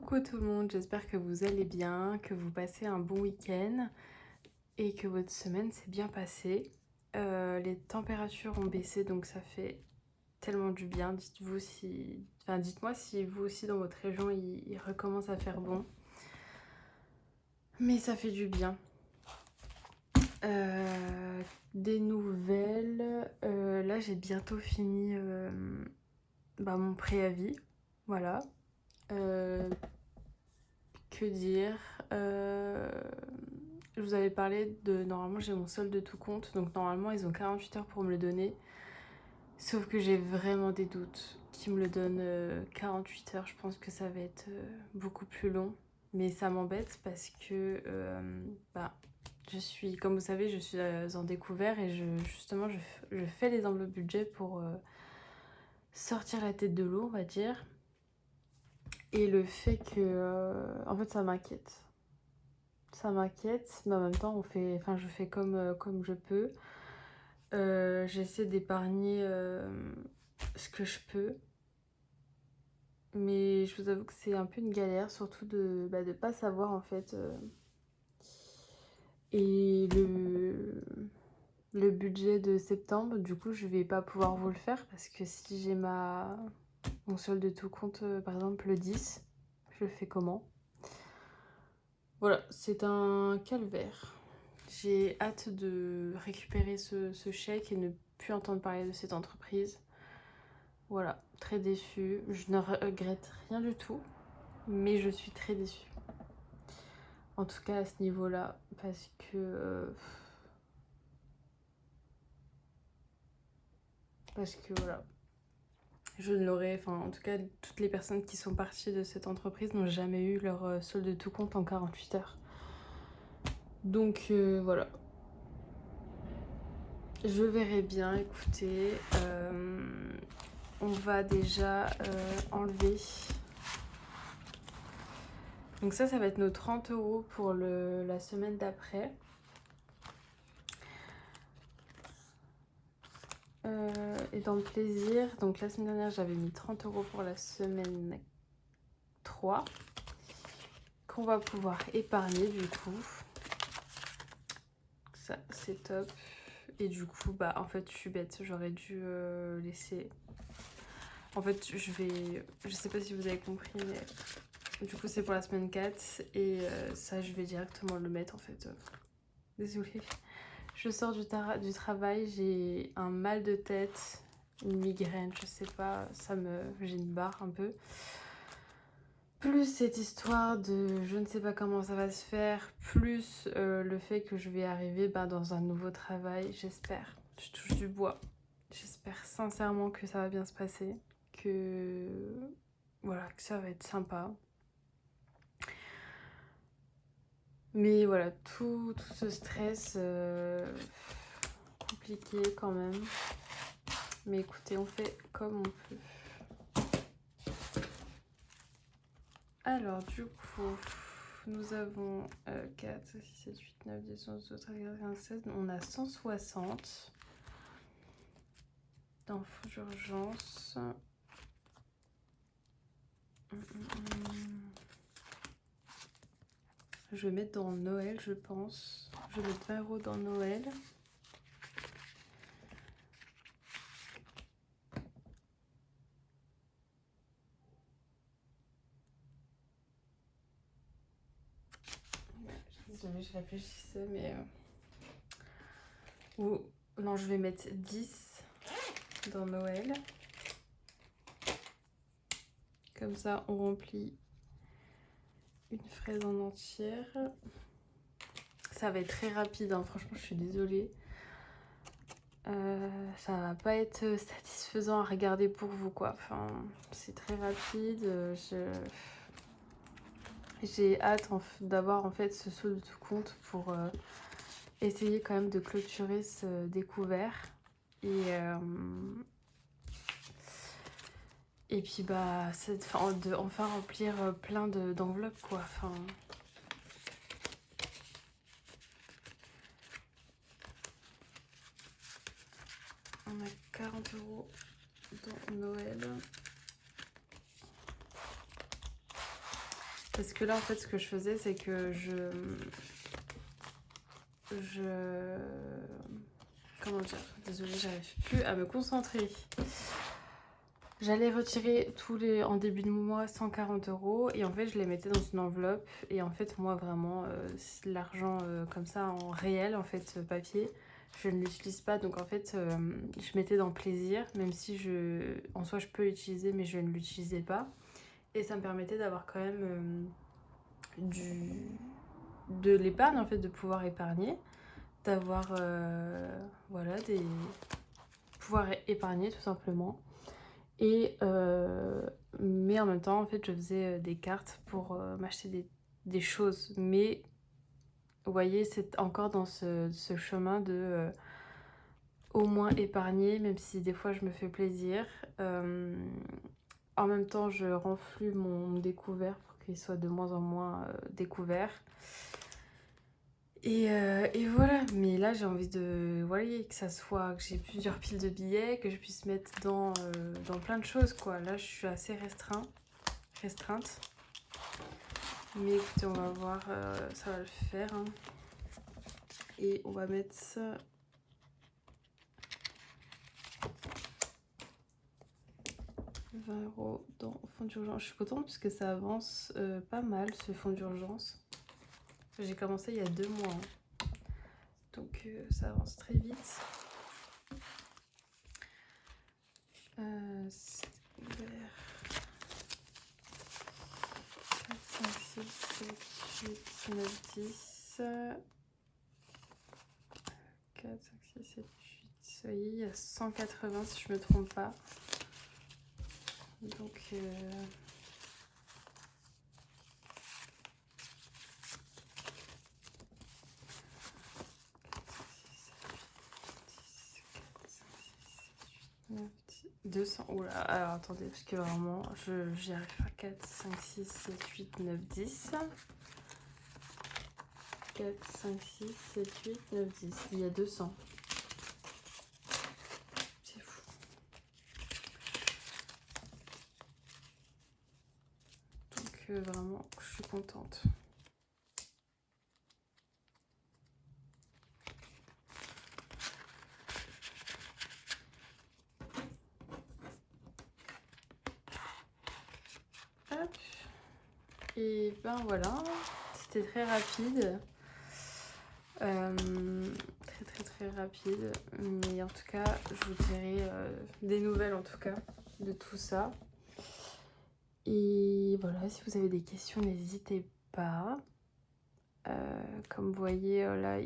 Coucou tout le monde, j'espère que vous allez bien, que vous passez un bon week-end et que votre semaine s'est bien passée. Les températures ont baissé donc ça fait tellement du bien. Dites-moi si vous aussi dans votre région il recommence à faire bon. Mais ça fait du bien. Des nouvelles. Là j'ai bientôt fini mon préavis. Voilà. Que dire Je vous avais parlé de... Normalement, j'ai mon solde de tout compte. Donc, normalement, ils ont 48 heures pour me le donner. Sauf que j'ai vraiment des doutes qu'ils me le donnent 48 heures. Je pense que ça va être beaucoup plus long. Mais ça m'embête parce que... je suis... Comme vous savez, je suis en découvert. Et justement, je fais les enveloppes budget pour sortir la tête de l'eau, on va dire. Et le fait que... en fait, ça m'inquiète. Ça m'inquiète, mais en même temps, je fais comme je peux. J'essaie d'épargner ce que je peux. Mais je vous avoue que c'est un peu une galère, surtout de pas savoir en fait. Et le budget de septembre, du coup, je vais pas pouvoir vous le faire parce que si j'ai mon solde de tout compte, par exemple le 10, je le fais comment? Voilà, c'est un calvaire. J'ai hâte de récupérer ce chèque et ne plus entendre parler de cette entreprise. Voilà, très déçue. Je ne regrette rien du tout, mais je suis très déçue. En tout cas à ce niveau-là, parce que voilà, je ne l'aurais, en tout cas toutes les personnes qui sont parties de cette entreprise n'ont jamais eu leur solde de tout compte en 48 heures. Donc voilà. Je verrai bien, écoutez. On va déjà enlever. Donc ça va être nos 30 € pour la semaine d'après. Et dans le plaisir, donc la semaine dernière j'avais mis 30 € pour la semaine 3 qu'on va pouvoir épargner du coup. Ça c'est top. Et du coup en fait je suis bête, j'aurais dû laisser. En fait je sais pas si vous avez compris, mais du coup c'est pour la semaine 4 et ça je vais directement le mettre en fait. Désolée. Je sors du travail, j'ai un mal de tête, une migraine, je sais pas, j'ai une barre un peu. Plus cette histoire de je ne sais pas comment ça va se faire, plus le fait que je vais arriver dans un nouveau travail, j'espère. Je touche du bois. J'espère sincèrement que ça va bien se passer, que ça va être sympa. Mais voilà, tout ce stress compliqué quand même. Mais écoutez, on fait comme on peut. Alors du coup, nous avons 4, 6, 7, 8, 9, 10, 11, 12, 13, 14, 15, 16. On a 160 d'infos d'urgence. Je vais mettre dans Noël, je pense. Je vais mettre 20 € dans Noël. Désolée, je réfléchissais, mais... Non, je vais mettre 10 dans Noël. Comme ça, on remplit une fraise en entière. Ça va être très rapide, hein. Franchement, je suis désolée. Ça va pas être satisfaisant à regarder pour vous, quoi. Enfin, c'est très rapide. J'ai hâte d'avoir en fait ce solde de tout compte pour essayer quand même de clôturer ce découvert. Et puis de enfin remplir plein d'enveloppes, quoi. Enfin, on a 40 € dans Noël. Parce que là, en fait, ce que je faisais, c'est que comment dire? Désolée, j'arrive plus à me concentrer. J'allais retirer en début de mois 140 € et en fait je les mettais dans une enveloppe et en fait moi vraiment l'argent comme ça en réel en fait papier je ne l'utilise pas donc en fait je mettais dans plaisir même si en soi je peux l'utiliser mais je ne l'utilisais pas et ça me permettait d'avoir quand même de l'épargne en fait de pouvoir épargner d'avoir voilà pouvoir épargner tout simplement. Et mais en même temps, en fait, je faisais des cartes pour m'acheter des choses. Mais vous voyez, c'est encore dans ce chemin de au moins épargner, même si des fois je me fais plaisir. En même temps, je renflue mon découvert pour qu'il soit de moins en moins découvert. Et voilà, mais là j'ai envie de, vous voyez, que ça soit, que j'ai plusieurs piles de billets, que je puisse mettre dans plein de choses quoi. Là je suis assez restreinte. Mais écoutez, on va voir, ça va le faire. Hein. Et on va mettre ça. « 20 € dans fonds d'urgence. Je suis contente parce que ça avance pas mal ce fonds d'urgence. J'ai commencé il y a 2 mois. Hein. Donc ça avance très vite. C'est ouvert. 4, 5, 6, 7, 8, 9, 10. 4, 5, 6, 7, 8. Ça y est, il y a 180 si je me trompe pas. Donc $9, 200. Oula, alors attendez, parce que vraiment, j'y arrive pas. 4, 5, 6, 7, 8, 9, 10. 4, 5, 6, 7, 8, 9, 10. Il y a 200. C'est fou. Donc vraiment, je suis contente. Hop. Et ben voilà, c'était très rapide. Très rapide. Mais en tout cas, je vous dirai des nouvelles en tout cas de tout ça. Et voilà, si vous avez des questions, n'hésitez pas. Comme vous voyez, là,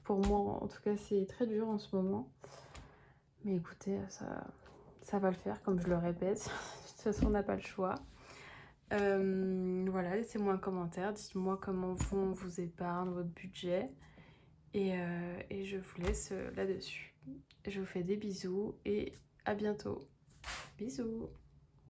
pour moi, en tout cas, c'est très dur en ce moment. Mais écoutez, ça va le faire, comme je le répète. De toute façon, on n'a pas le choix. Voilà, laissez-moi un commentaire. Dites-moi comment vont vos épargnes, votre budget. Et je vous laisse là-dessus. Je vous fais des bisous et à bientôt. Bisous.